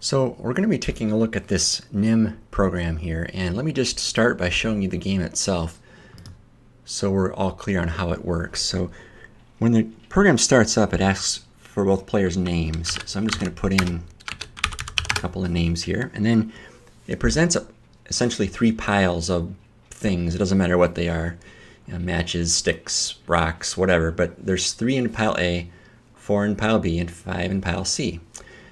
So we're going to be taking a look at this Nim program here, and let me just start by showing you the game itself so we're all clear on how it works. So when the program starts up, it asks for both players' names. So I'm just going to put in a couple of names here, and then it presents essentially three piles of things. It doesn't matter what they are, matches, sticks, rocks, whatever, but there's 3 in pile A, 4 in pile B, and 5 in pile C.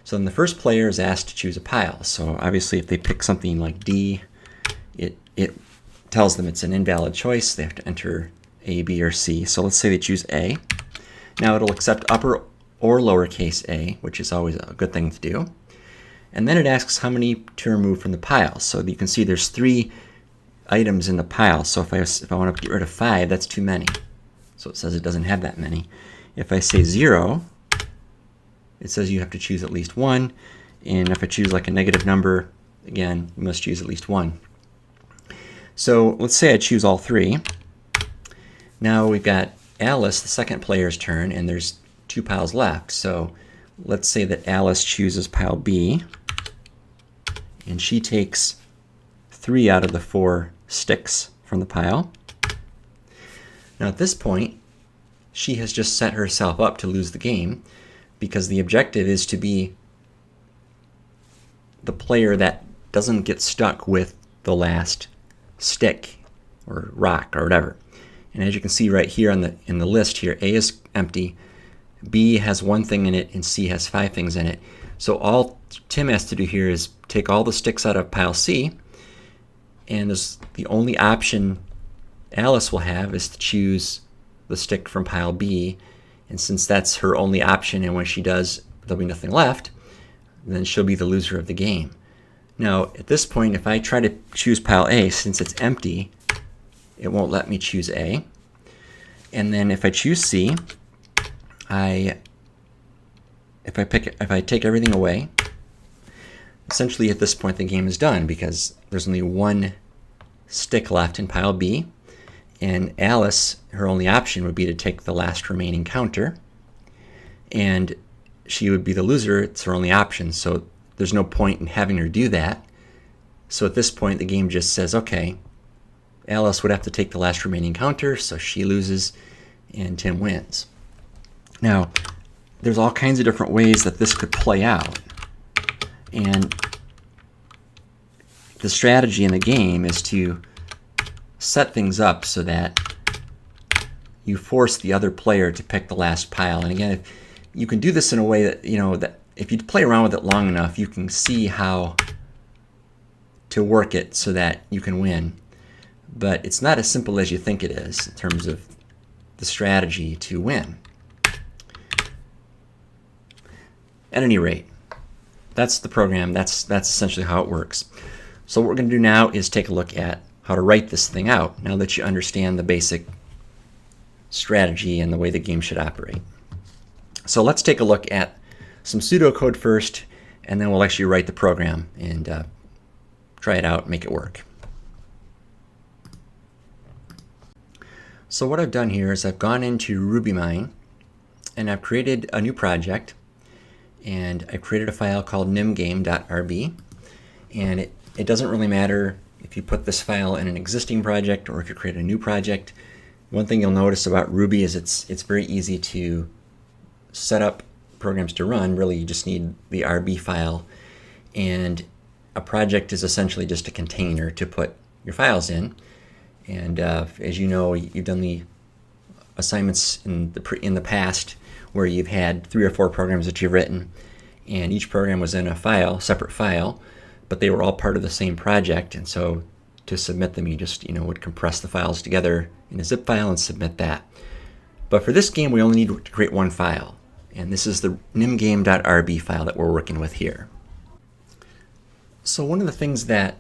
So then the first player is asked to choose a pile. So obviously if they pick something like D, it tells them it's an invalid choice. They have to enter A, B, or C. So let's say they choose A. Now it'll accept upper or lowercase a, which is always a good thing to do. And then it asks how many to remove from the pile. So you can see there's 3 items in the pile. So if I want to get rid of 5, that's too many. So it says it doesn't have that many. If I say 0, it says you have to choose at least 1, and if I choose like a negative number, again, you must choose at least 1. So let's say I choose all 3. Now we've got Alice, the second player's turn, and there's 2 piles left. So let's say that Alice chooses pile B, and she takes 3 out of the 4 sticks from the pile. Now at this point, she has just set herself up to lose the game, because the objective is to be the player that doesn't get stuck with the last stick or rock or whatever. And as you can see right here in the list here, A is empty, B has 1 thing in it, and C has 5 things in it. So all Tim has to do here is take all the sticks out of pile C, and the only option Alice will have is to choose the stick from pile B. And since that's her only option, and when she does, there'll be nothing left, then she'll be the loser of the game. Now, at this point, if I try to choose pile A, since it's empty, it won't let me choose A. And then if I choose C, if I take everything away, essentially at this point the game is done, because there's only 1 stick left in pile B. And Alice, her only option would be to take the last remaining counter, and she would be the loser. It's her only option, so there's no point in having her do that. So at this point, the game just says, okay, Alice would have to take the last remaining counter, so she loses, and Tim wins. Now, there's all kinds of different ways that this could play out, and the strategy in the game is to set things up so that you force the other player to pick the last pile. And again, you can do this in a way that, that if you play around with it long enough, you can see how to work it so that you can win. But it's not as simple as you think it is in terms of the strategy to win. At any rate, that's the program. That's essentially how it works. So what we're going to do now is take a look at how to write this thing out, now that you understand the basic strategy and the way the game should operate. So let's take a look at some pseudocode first, and then we'll actually write the program and try it out, make it work. So what I've done here is I've gone into RubyMine, and I've created a new project, and I've created a file called nimgame.rb, and it doesn't really matter if you put this file in an existing project or if you create a new project. One thing you'll notice about Ruby is it's very easy to set up programs to run. Really, you just need the RB file, and a project is essentially just a container to put your files in. And as you know, you've done the assignments in the past where you've had 3 or 4 programs that you've written, and each program was in a file, separate file, but they were all part of the same project. And so to submit them, you just would compress the files together in a zip file and submit that. But for this game, we only need to create 1 file, and this is the nimgame.rb file that we're working with here. So one of the things that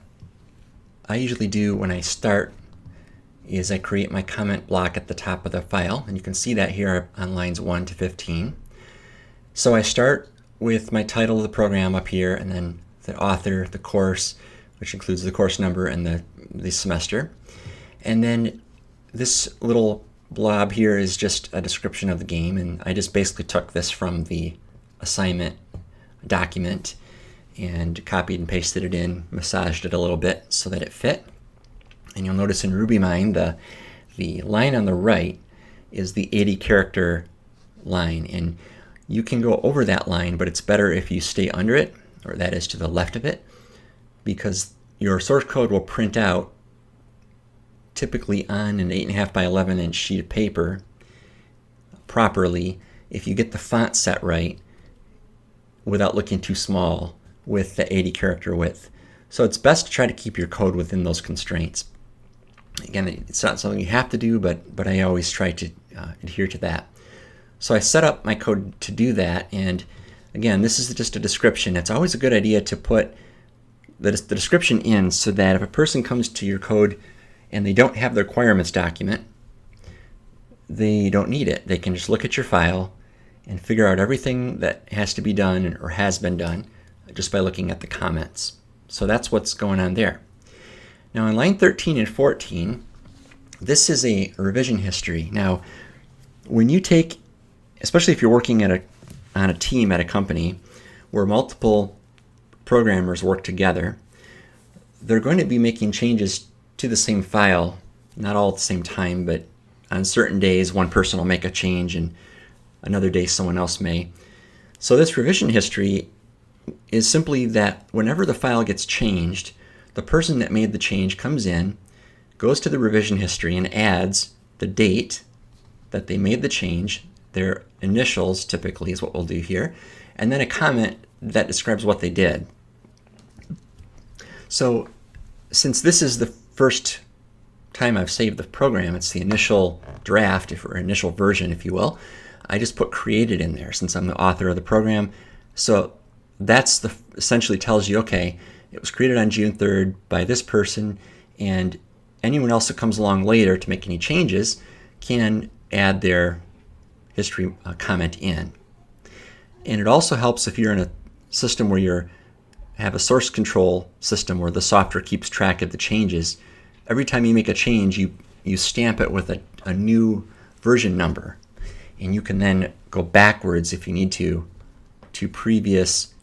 I usually do when I start is I create my comment block at the top of the file, and you can see that here on lines 1 to 15. So I start with my title of the program up here, and then the author, the course, which includes the course number and the semester. And then this little blob here is just a description of the game, and I just basically took this from the assignment document and copied and pasted it in, massaged it a little bit so that it fit. And you'll notice in RubyMine the line on the right is the 80 character line, and you can go over that line, but it's better if you stay under it, or that is to the left of it, because your source code will print out typically on an 8.5 by 11 inch sheet of paper properly if you get the font set right without looking too small with the 80 character width. So it's best to try to keep your code within those constraints. Again, it's not something you have to do, but I always try to adhere to that. So I set up my code to do that, and again, this is just a description. It's always a good idea to put the description in so that if a person comes to your code and they don't have the requirements document, they don't need it. They can just look at your file and figure out everything that has to be done or has been done just by looking at the comments. So that's what's going on there. Now in line 13 and 14, this is a revision history. Now, when you take, especially if you're working on a team at a company where multiple programmers work together, they're going to be making changes to the same file, not all at the same time, but on certain days one person will make a change and another day someone else may. So this revision history is simply that whenever the file gets changed, the person that made the change comes in, goes to the revision history and adds the date that they made the change, their initials typically is what we'll do here, and then a comment that describes what they did. So since this is the first time I've saved the program, it's the initial draft, or initial version, if you will, I just put created in there since I'm the author of the program. So that's essentially tells you, okay, it was created on June 3rd by this person, and anyone else that comes along later to make any changes can add their history comment in. And it also helps if you're in a system where you have a source control system where the software keeps track of the changes. Every time you make a change, you stamp it with a new version number, and you can then go backwards if you need to previous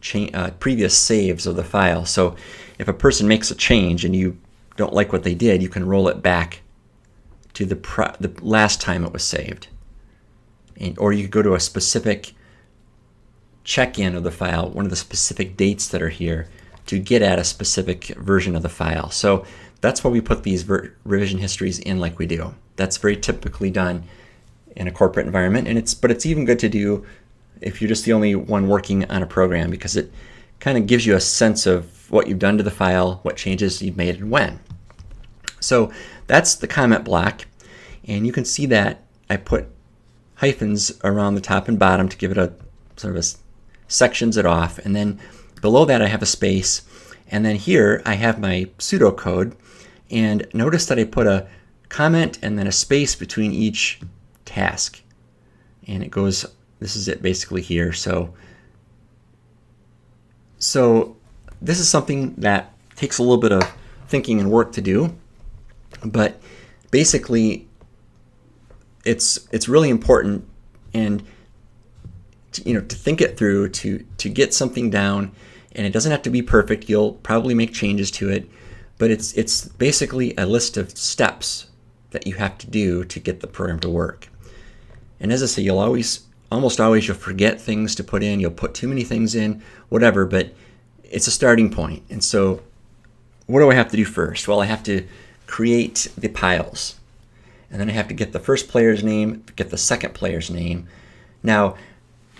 saves of the file. So if a person makes a change and you don't like what they did, you can roll it back to the last time it was saved. Or you could go to a specific check-in of the file, one of the specific dates that are here, to get at a specific version of the file. So that's why we put these revision histories in like we do. That's very typically done in a corporate environment, but it's even good to do if you're just the only one working on a program, because it kind of gives you a sense of what you've done to the file, what changes you've made, and when. So that's the comment block, and you can see that I put hyphens around the top and bottom to give it a sort of sections it off, and then below that I have a space, and then here I have my pseudocode, and notice that I put a comment and then a space between each task, and it goes, this is it basically here. So this is something that takes a little bit of thinking and work to do, but basically it's really important, and to think it through, to get something down, and it doesn't have to be perfect. You'll probably make changes to it, but it's basically a list of steps that you have to do to get the program to work. And as I say, almost always you'll forget things to put in, you'll put too many things in, whatever, but it's a starting point. And so what do I have to do first? Well, I have to create the piles, and then I have to get the first player's name, get the second player's name. Now,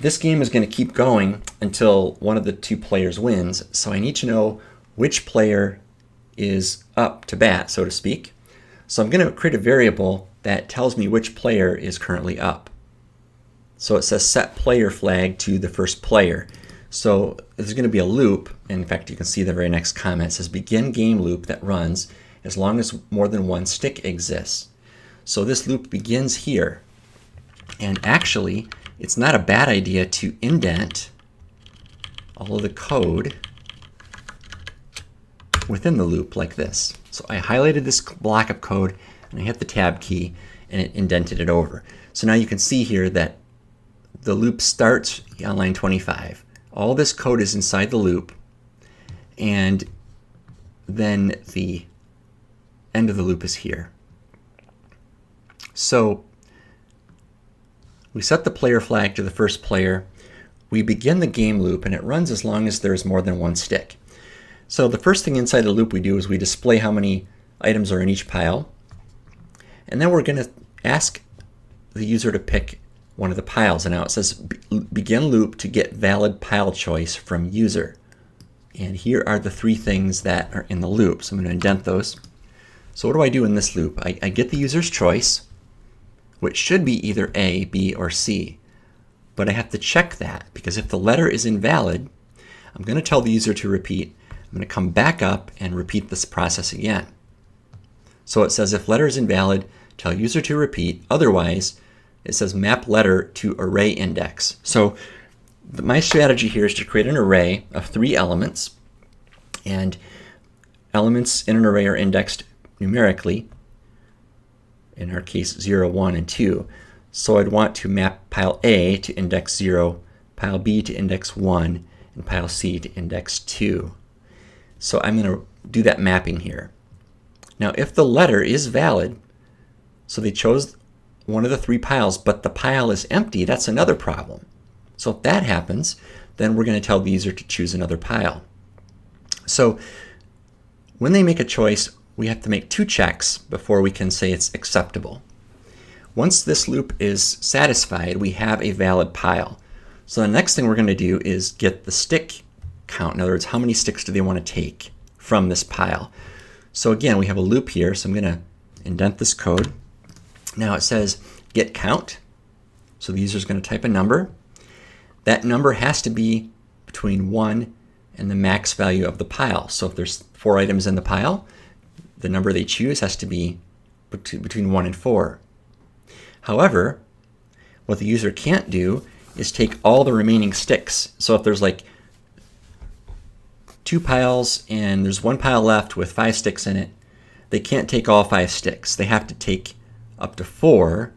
this game is going to keep going until one of the two players wins, so I need to know which player is up to bat, so to speak. So I'm going to create a variable that tells me which player is currently up. So it says set player flag to the first player. So there's going to be a loop. In fact, you can see the very next comment. It says begin game loop that runs as long as more than one stick exists. So this loop begins here. And actually, it's not a bad idea to indent all of the code within the loop like this. So I highlighted this block of code and I hit the tab key and it indented it over. So now you can see here that the loop starts on line 25. All this code is inside the loop, and then the end of the loop is here. So we set the player flag to the first player. We begin the game loop, and it runs as long as there's more than one stick. So the first thing inside the loop we do is we display how many items are in each pile. And then we're going to ask the user to pick one of the piles. And now it says begin loop to get valid pile choice from user. And here are the three things that are in the loop. So I'm going to indent those. So what do I do in this loop? I get the user's choice, which should be either A, B, or C. But I have to check that, because if the letter is invalid, I'm going to tell the user to repeat. I'm going to come back up and repeat this process again. So it says if letter is invalid, tell user to repeat. Otherwise, it says map letter to array index. So my strategy here is to create an array of 3 elements, and elements in an array are indexed numerically, in our case 0, 1, and 2. So I'd want to map pile A to index 0, pile B to index 1, and pile C to index 2. So I'm going to do that mapping here. Now if the letter is valid, so they chose one of the 3 piles, but the pile is empty, that's another problem. So if that happens, then we're going to tell the user to choose another pile. So when they make a choice, we have to make 2 checks before we can say it's acceptable. Once this loop is satisfied, we have a valid pile. So the next thing we're going to do is get the stick count. In other words, how many sticks do they want to take from this pile? So again, we have a loop here, so I'm going to indent this code. Now it says get count. So the user is going to type a number. That number has to be between 1 and the max value of the pile. So if there's 4 items in the pile, the number they choose has to be between 1 and 4. However, what the user can't do is take all the remaining sticks. So if there's like 2 piles and there's 1 pile left with 5 sticks in it, they can't take all 5 sticks. They have to take up to 4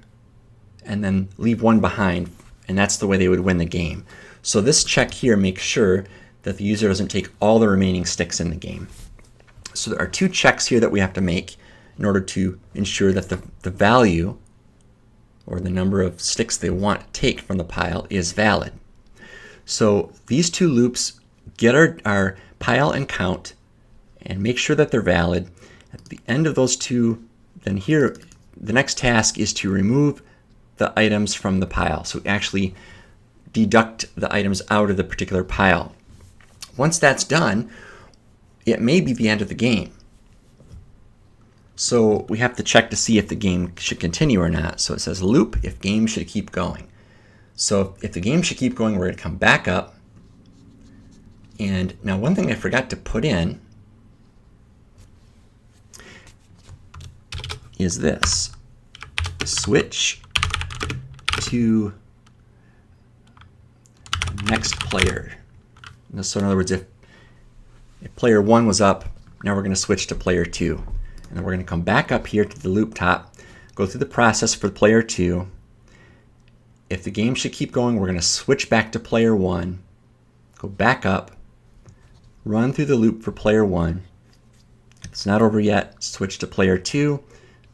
and then leave 1 behind, and that's the way they would win the game. So this check here makes sure that the user doesn't take all the remaining sticks in the game. So there are 2 checks here that we have to make in order to ensure that the value or the number of sticks they want to take from the pile is valid. So these 2 loops get our pile and count and make sure that they're valid. At the end of those 2, then here the next task is to remove the items from the pile. So actually deduct the items out of the particular pile. Once that's done, it may be the end of the game. So we have to check to see if the game should continue or not. So it says loop if game should keep going. So if the game should keep going, we're going to come back up. And now one thing I forgot to put in is this. Switch to next player. So in other words, if player 1 was up, now we're going to switch to player 2. And then we're going to come back up here to the loop top, go through the process for player 2. If the game should keep going, we're going to switch back to player 1, go back up, run through the loop for player 1. It's not over yet, switch to player 2,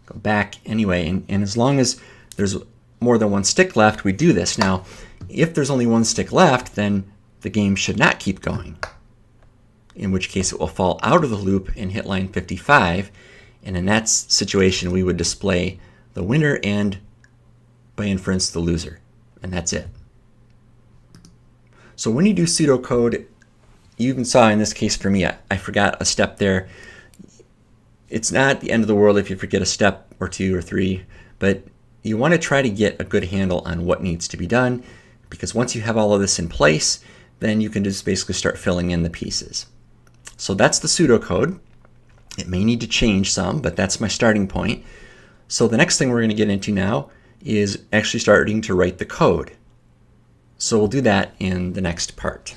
go back anyway. And as long as there's more than 1 stick left, we do this. Now, if there's only 1 stick left, then the game should not keep going, in which case it will fall out of the loop and hit line 55. And in that situation, we would display the winner and, by inference, the loser. And that's it. So when you do pseudocode, you even saw in this case for me, I forgot a step there. It's not the end of the world if you forget a step or 2 or 3, but you want to try to get a good handle on what needs to be done, because once you have all of this in place, then you can just basically start filling in the pieces. So that's the pseudocode. It may need to change some, but that's my starting point. So the next thing we're going to get into now is actually starting to write the code. So we'll do that in the next part.